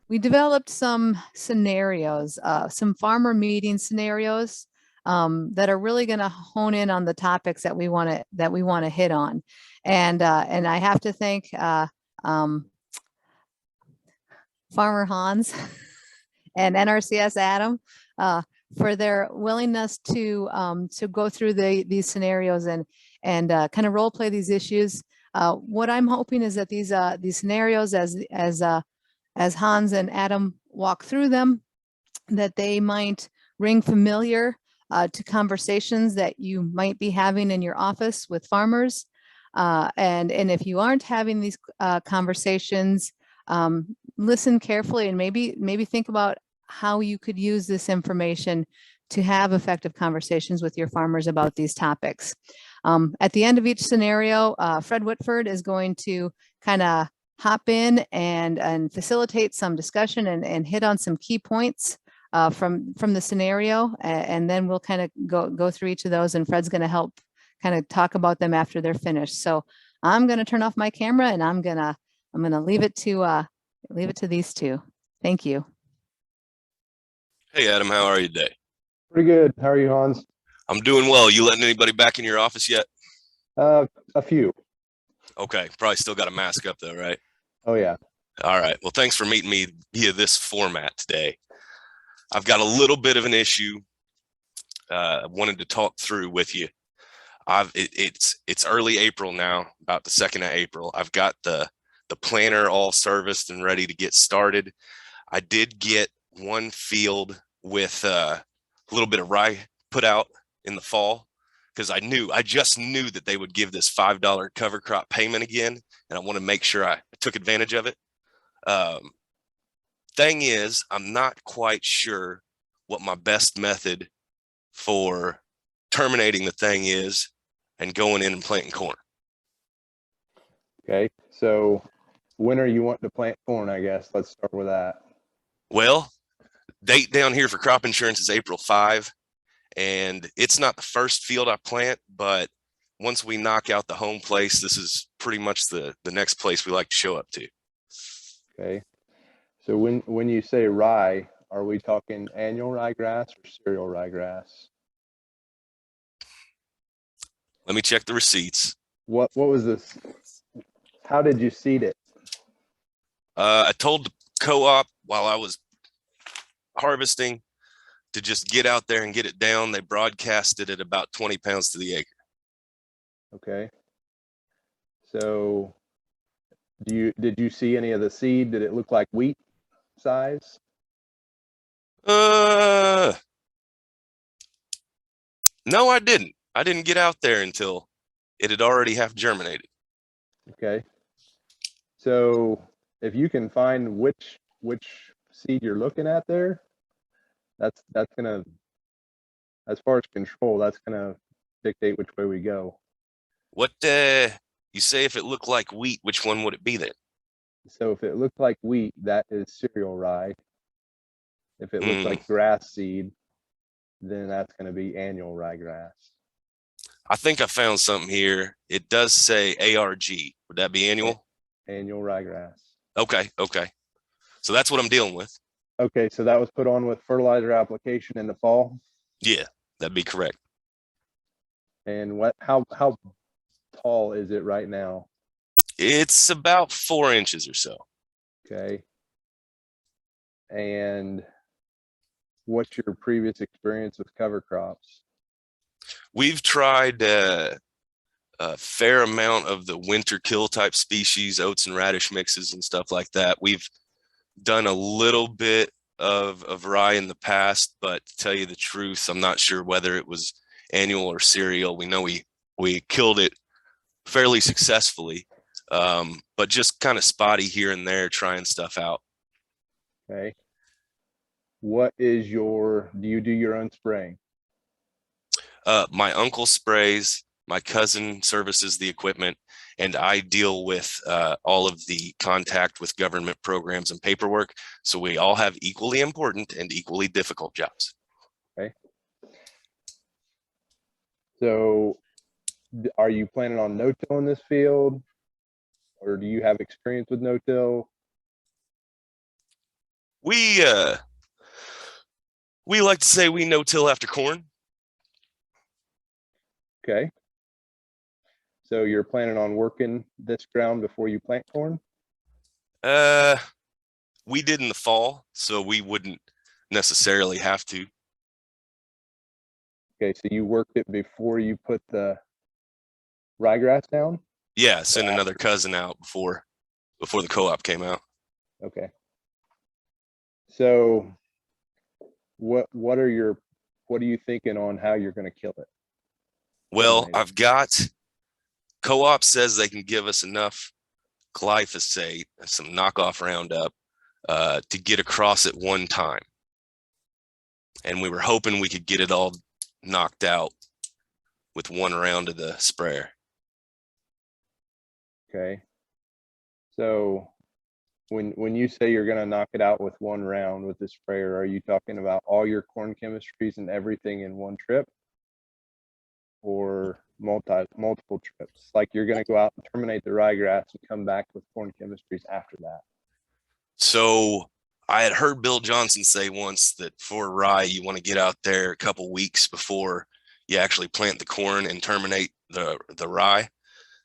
We developed some scenarios, some farmer meeting scenarios that are really going to hone in on the topics that we want to hit on, and I have to thank um, Farmer Hans and NRCS Adam for their willingness to go through these scenarios and kind of role play these issues. What I'm hoping is that these scenarios, as Hans and Adam walk through them, that they might ring familiar to conversations that you might be having in your office with farmers. And if you aren't having these conversations, listen carefully and maybe think about how you could use this information to have effective conversations with your farmers about these topics. At the end of each scenario, Fred Whitford is going to kind of hop in and facilitate some discussion and hit on some key points from the scenario, and then we'll kind of go through each of those, and Fred's going to help kind of talk about them after they're finished. So I'm going to turn off my camera and I'm going to leave it to these two. Thank you. Hey Adam, how are you today? Pretty good. How are you, Hans? I'm doing well. You letting anybody back in your office yet? A few. Okay, probably still got a mask up though, right? Oh yeah. All right. Well, thanks for meeting me via this format today. I've got a little bit of an issue I wanted to talk through with you. It's early April now, about the 2nd of April. I've got the planter all serviced and ready to get started. I did get one field with a little bit of rye put out in the fall, because I just knew that they would give this $5 cover crop payment again, and I want to make sure I took advantage of it. Thing is, I'm not quite sure what my best method for terminating the thing is and going in and planting corn. Okay, so when are you wanting to plant corn? I guess let's start with that. Well, date down here for crop insurance is April 5, and it's not the first field I plant, but once we knock out the home place, this is pretty much the next place we like to show up to. Okay, so when you say rye, are we talking annual ryegrass or cereal ryegrass? Let me check the receipts. What was this? How did you seed it? I told the co-op while I was harvesting to just get out there and get it down. They broadcasted at about 20 pounds to the acre. Okay. So did you see any of the seed? Did it look like wheat size? No, I didn't. I didn't get out there until it had already half germinated. Okay. So if you can find which seed you're looking at there, that's gonna, as far as control, that's gonna dictate which way we go. What you say, if it looked like wheat, which one would it be then? So if it looked like wheat, that is cereal rye. If it looks like grass seed, then that's going to be annual ryegrass. I think I found something here. It does say ARG. Would that be annual? Annual ryegrass. Okay. So that's what I'm dealing with. Okay, so that was put on with fertilizer application in the fall? Yeah, that'd be correct. And how tall is it right now? It's about 4 inches or so. Okay. And what's your previous experience with cover crops? We've tried a fair amount of the winter kill type species, oats and radish mixes and stuff like that. We've done a little bit of rye in the past, but to tell you the truth, I'm not sure whether it was annual or cereal. We know we killed it fairly successfully, but just kind of spotty here and there, trying stuff out. Okay. What is do you do your own spraying? My uncle sprays, my cousin services the equipment, and I deal with all of the contact with government programs and paperwork. So we all have equally important and equally difficult jobs. Okay. So are you planning on no-till in this field, or do you have experience with no-till? We like to say we no-till after corn. Okay. So you're planning on working this ground before you plant corn? We did in the fall, so we wouldn't necessarily have to. Okay, so you worked it before you put the ryegrass down? Yeah, send another cousin out before the co-op came out. Okay. So what are you thinking on how you're going to kill it? Well, Terminate it. I've got co-op says they can give us enough glyphosate, some knockoff Roundup, to get across at one time. And we were hoping we could get it all knocked out with one round of the sprayer. Okay. So when you say you're going to knock it out with one round with the sprayer, are you talking about all your corn chemistries and everything in one trip, or multiple trips? Like you're going to go out and terminate the ryegrass and come back with corn chemistries after that? So I had heard Bill Johnson say once that for rye, you want to get out there a couple weeks before you actually plant the corn and terminate the rye.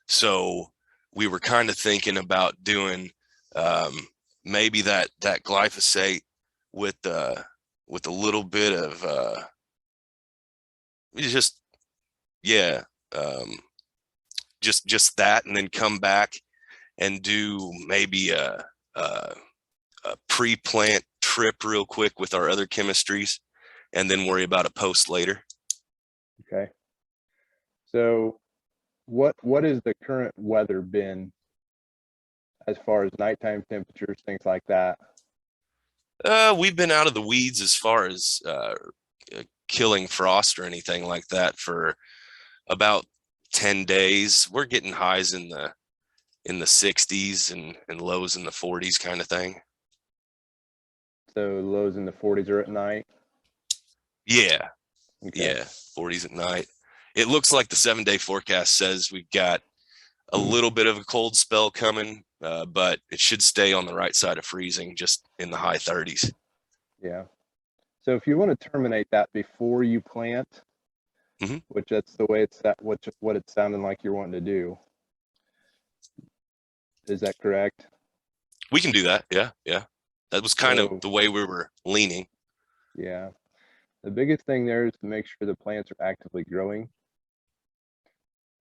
So we were kind of thinking about doing maybe that glyphosate with a little bit of just just that, and then come back and do maybe a pre-plant trip real quick with our other chemistries, and then worry about a post later. Okay. So what is the current weather been as far as nighttime temperatures, things like that? We've been out of the weeds as far as killing frost or anything like that for about 10 days. We're getting highs in the 60s and lows in the 40s kind of thing. So lows in the 40s are at night? Yeah. Okay. Yeah, 40s at night. It looks like the 7-day forecast says we've got a little bit of a cold spell coming, but it should stay on the right side of freezing, just in the high 30s. Yeah. So if you want to terminate that before you plant, which that's the way it's what it's sounding like you're wanting to do. Is that correct? We can do that. Yeah. Yeah. That was kind of the way we were leaning. Yeah. The biggest thing there is to make sure the plants are actively growing.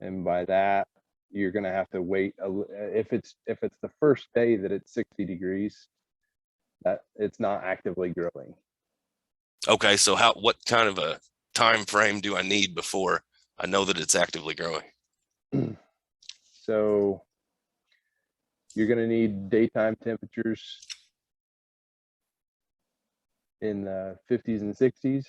And by that, you're going to have to wait. If it's the first day that it's 60 degrees, that it's not actively growing. Okay. So what kind of a time frame do I need before I know that it's actively growing? So you're going to need daytime temperatures in the 50s and 60s.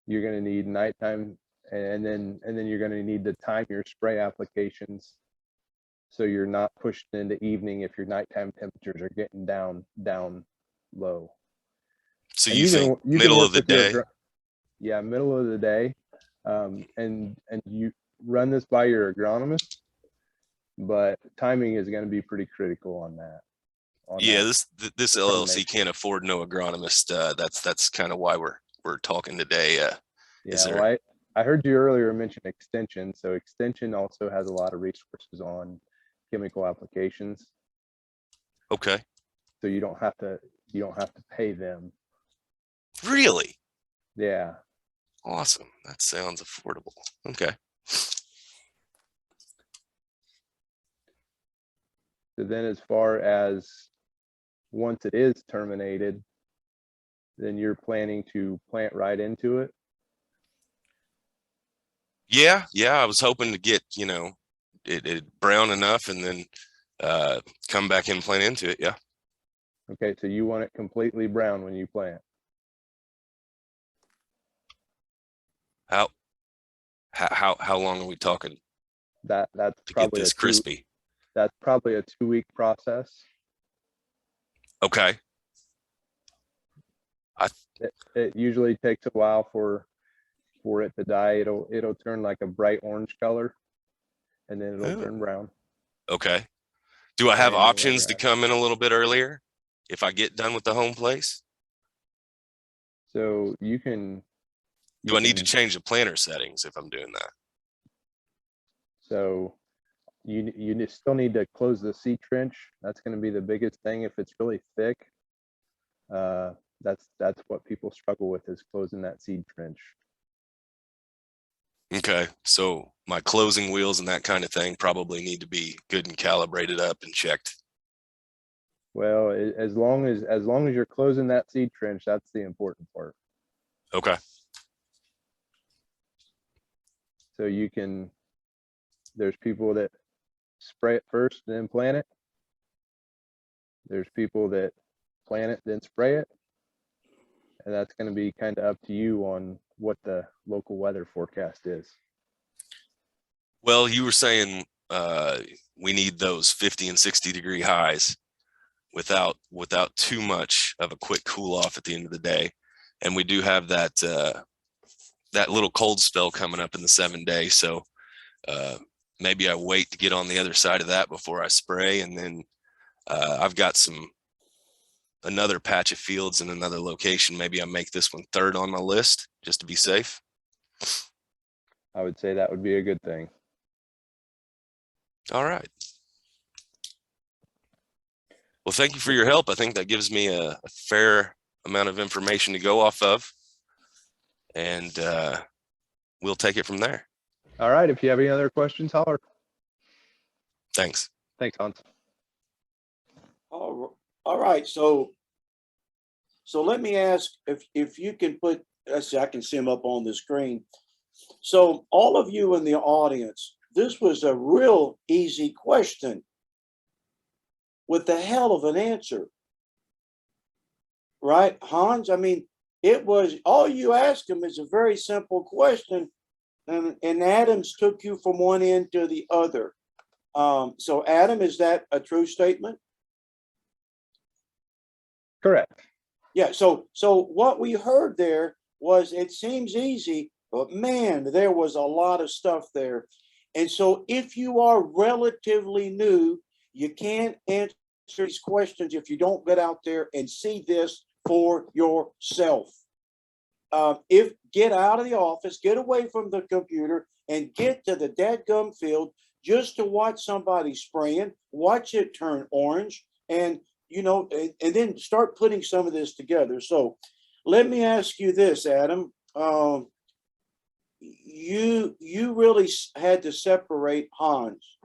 You're going to need nighttime, and then you're going to need to time your spray applications so you're not pushing into evening if your nighttime temperatures are getting down low. So And you think middle of the day? Yeah, middle of the day. And you run this by your agronomist, but timing is going to be pretty critical on that. Yeah, this LLC can't afford no agronomist. That's kind of why we're talking today. Yeah, I heard you earlier mention extension. So extension also has a lot of resources on chemical applications. Okay. So you don't have to pay them. Really? Yeah. Awesome. That sounds affordable. Okay. So then as far as once it is terminated, then you're planning to plant right into it? Yeah. I was hoping to get, it brown enough and then come back and plant into it. Yeah. Okay, so you want it completely brown when you plant? How long are we talking? That's to probably get this crispy. That's probably a 2-week process. Okay. It usually takes a while for it to die. It'll turn like a bright orange color, and then it'll turn brown. Okay. Do I have options to come in a little bit earlier? if I get done with the home place? So you can. Do I need to can- change the planter settings if I'm doing that? So you still need to close the seed trench. That's going to be the biggest thing. If it's really thick, that's what people struggle with, is closing that seed trench. Okay, so my closing wheels and that kind of thing probably need to be good and calibrated up and checked. Well, as long as you're closing that seed trench, that's the important part. Okay. So you can. There's people that spray it first and then plant it. There's people that plant it then spray it, and that's going to be kind of up to you on what the local weather forecast is. Well, you were saying we need those 50 and 60 degree highs without too much of a quick cool off at the end of the day. And we do have that that little cold spell coming up in the 7 days. So maybe I wait to get on the other side of that before I spray. And then I've got another patch of fields in another location. Maybe I make this one third on my list just to be safe. I would say that would be a good thing. All right. Well, thank you for your help. I think that gives me a fair amount of information to go off of, and we'll take it from there. All right. If you have any other questions, holler. Thanks. Thanks, Hans. All right. So let me ask if you can put, let's see, I can see them up on the screen. So all of you in the audience, this was a real easy question with a hell of an answer. Right, Hans? I mean, it was, all you asked him is a very simple question, and Adams took you from one end to the other. So Adam, is that a true statement? Correct. Yeah, so what we heard there was, it seems easy, but man, there was a lot of stuff there. And so if you are relatively new, you can't answer these questions if you don't get out there and see this for yourself. Get out of the office, get away from the computer, and get to the dadgum field just to watch somebody spraying, watch it turn orange, and and then start putting some of this together. So let me ask you this, Adam. You really had to separate Hans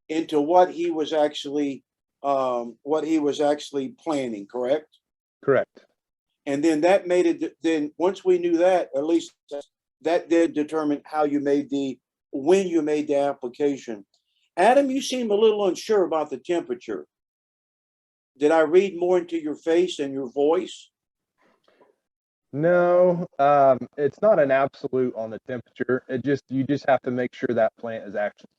into what he was actually planning, correct? Correct. And then that made it. Then once we knew that, at least that did determine when you made the application. Adam, you seem a little unsure about the temperature. Did I read more into your face and your voice? No, it's not an absolute on the temperature. You just have to make sure that plant is actually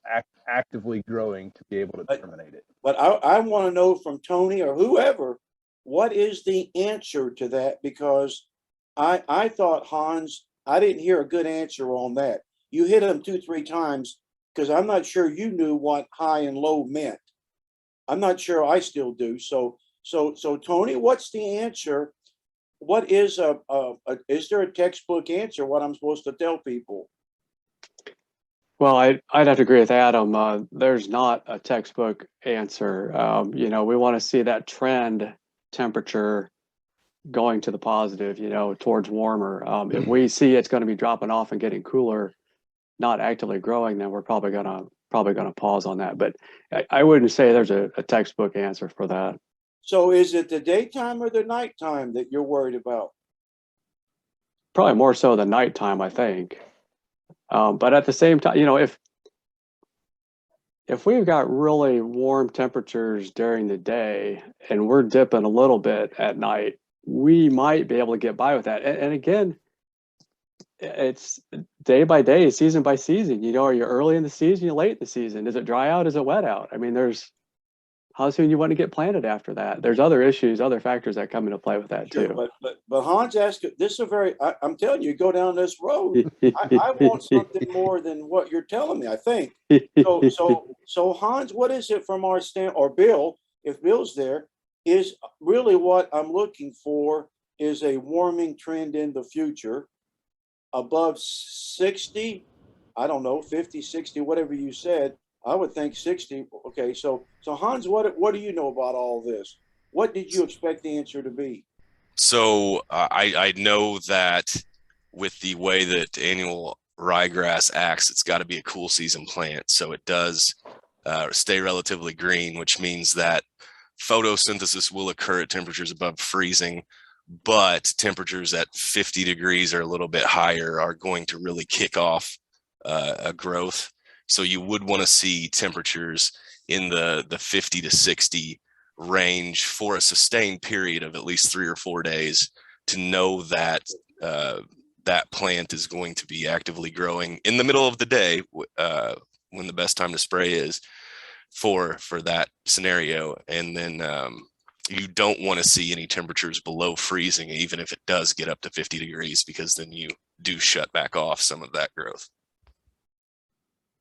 actively growing to be able to terminate it. But I want to know from Tony or whoever, what is the answer to that? Because I thought, Hans, I didn't hear a good answer on that. You hit him 2-3 times, because I'm not sure you knew what high and low meant. I'm not sure I still do. So Tony, what's the answer? What is is there a textbook answer, what I'm supposed to tell people? Well, I'd have to agree with Adam. There's not a textbook answer. We want to see that trend temperature going to the positive, towards warmer. If we see it's going to be dropping off and getting cooler, not actively growing, then we're probably gonna pause on that. But I wouldn't say there's a textbook answer for that. So is it the daytime or the nighttime that you're worried about? Probably more so the nighttime, I think. But at the same time, if we've got really warm temperatures during the day and we're dipping a little bit at night, we might be able to get by with that. And again, it's day by day, season by season. Are you early in the season, you late in the season? Is it dry out? Is it wet out? I mean, there's how soon you want to get planted after that. There's other issues, other factors that come into play with that Sure, too. But Hans asked, this is I'm telling you, go down this road. I want something more than what you're telling me, I think. So Hans, what is it from our stand, or Bill, if Bill's there, is really what I'm looking for is a warming trend in the future above 60. I don't know, 50, 60, whatever you said. I would think 60. Okay, so Hans, what do you know about all this? What did you expect the answer to be? So I know that with the way that annual ryegrass acts, it's got to be a cool season plant. So it does stay relatively green, which means that photosynthesis will occur at temperatures above freezing, but temperatures at 50 degrees or a little bit higher are going to really kick off a growth. So you would want to see temperatures in the 50 to 60 range for a sustained period of at least 3 or 4 days to know that that plant is going to be actively growing in the middle of the day when the best time to spray is for that scenario. And then you don't want to see any temperatures below freezing, even if it does get up to 50 degrees, because then you do shut back off some of that growth.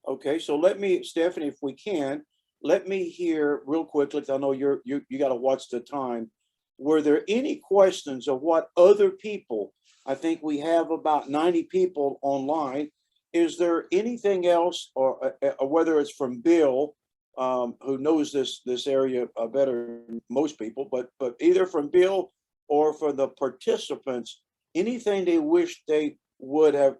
Okay, so let me, Stephanie, if we can, let me hear real quickly, 'cause I know you got to watch the time. Were there any questions of what other people, I think we have about 90 people online. Is there anything else, or whether it's from Bill, who knows this area better than most people, but either from Bill or for the participants, anything they wish they would have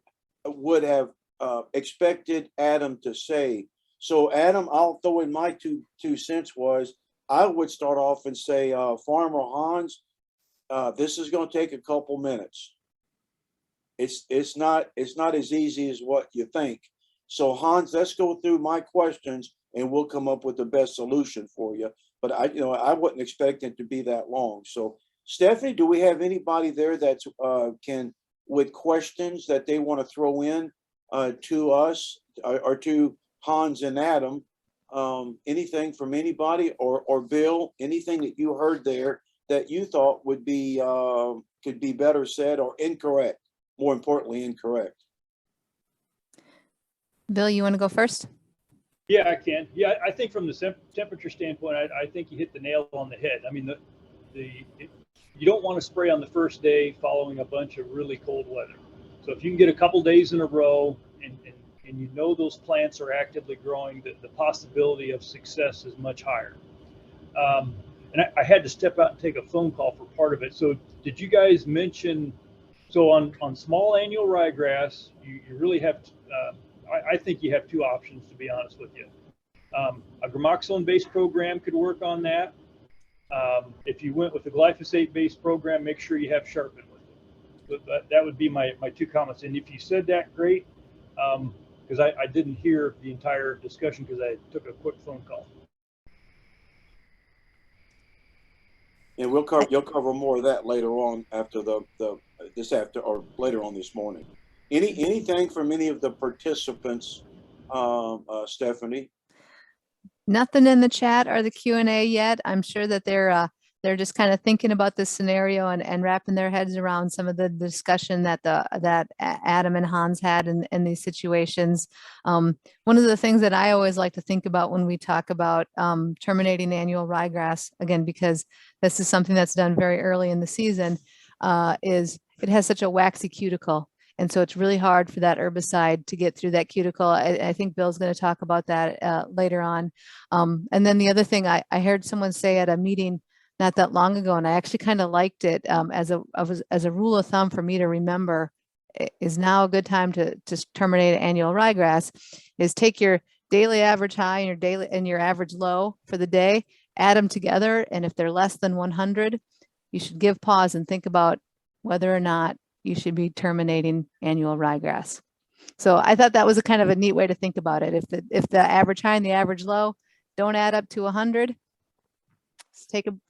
expected Adam to say? So Adam, I'll throw in my two cents. Was I would start off and say, Farmer Hans, this is going to take a couple minutes. It's not as easy as what you think. So Hans, let's go through my questions and we'll come up with the best solution for you. But I wasn't expecting it to be that long. So Stephanie, do we have anybody there that's can with questions that they want to throw in to us or to Hans and Adam? Anything from anybody, or Bill, anything that you heard there that you thought would be could be better said, or incorrect, more importantly, incorrect? Bill, you want to go first? Yeah, I can. Yeah, I think from the temperature standpoint, I think you hit the nail on the head. I mean, you don't want to spray on the first day following a bunch of really cold weather. So if you can get a couple days in a row and you know those plants are actively growing, the possibility of success is much higher. And I had to step out and take a phone call for part of it. So did you guys mention, so on small annual ryegrass, you really have, I think you have two options, to be honest with you. A gramoxone-based program could work on that. If you went with a glyphosate-based program, make sure you have Sharpen with it. But that would be my two comments. And if you said that, great, because I didn't hear the entire discussion because I took a quick phone call. And you'll cover more of that later on after or later on this morning. Anything from any of the participants, Stephanie? Nothing in the chat or the Q&A yet. I'm sure that they're just kind of thinking about this scenario and wrapping their heads around some of the discussion that Adam and Hans had in these situations. One of the things that I always like to think about when we talk about terminating annual ryegrass, again, because this is something that's done very early in the season, is it has such a waxy cuticle. And so it's really hard for that herbicide to get through that cuticle. I think Bill's going to talk about that later on. And then the other thing I heard someone say at a meeting not that long ago, and I actually kind of liked it as a rule of thumb for me to remember, is now a good time to terminate annual ryegrass, is take your daily average high and your average low for the day, add them together, and if they're less than 100, you should give pause and think about whether or not you should be terminating annual ryegrass. So I thought that was a kind of a neat way to think about it. If the average high and the average low don't add up to 100,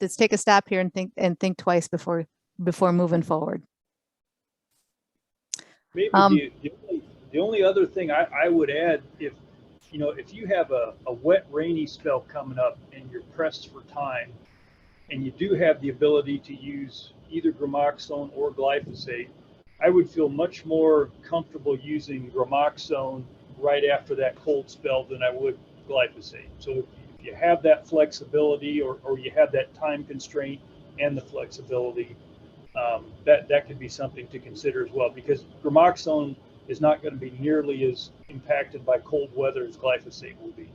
let's take a stop here and think twice before moving forward. Maybe the only other thing I would add, if you have a wet, rainy spell coming up and you're pressed for time, and you do have the ability to use either gramoxone or glyphosate, I would feel much more comfortable using gramoxone right after that cold spell than I would glyphosate. So if you have that flexibility or you have that time constraint and the flexibility, that could be something to consider as well, because gramoxone is not going to be nearly as impacted by cold weather as glyphosate will be.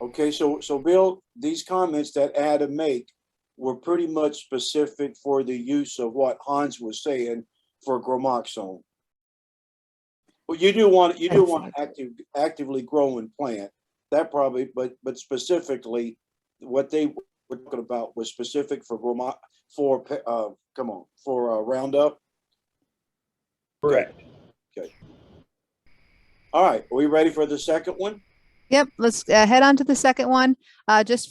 Okay, so Bill, these comments that Adam make were pretty much specific for the use of what Hans was saying for gramoxone. Well, you do want actively growing plant. That probably, but specifically, what they were talking about was specific for Roundup. Correct. Okay. All right, are we ready for the second one? Yep, let's head on to the second one. Just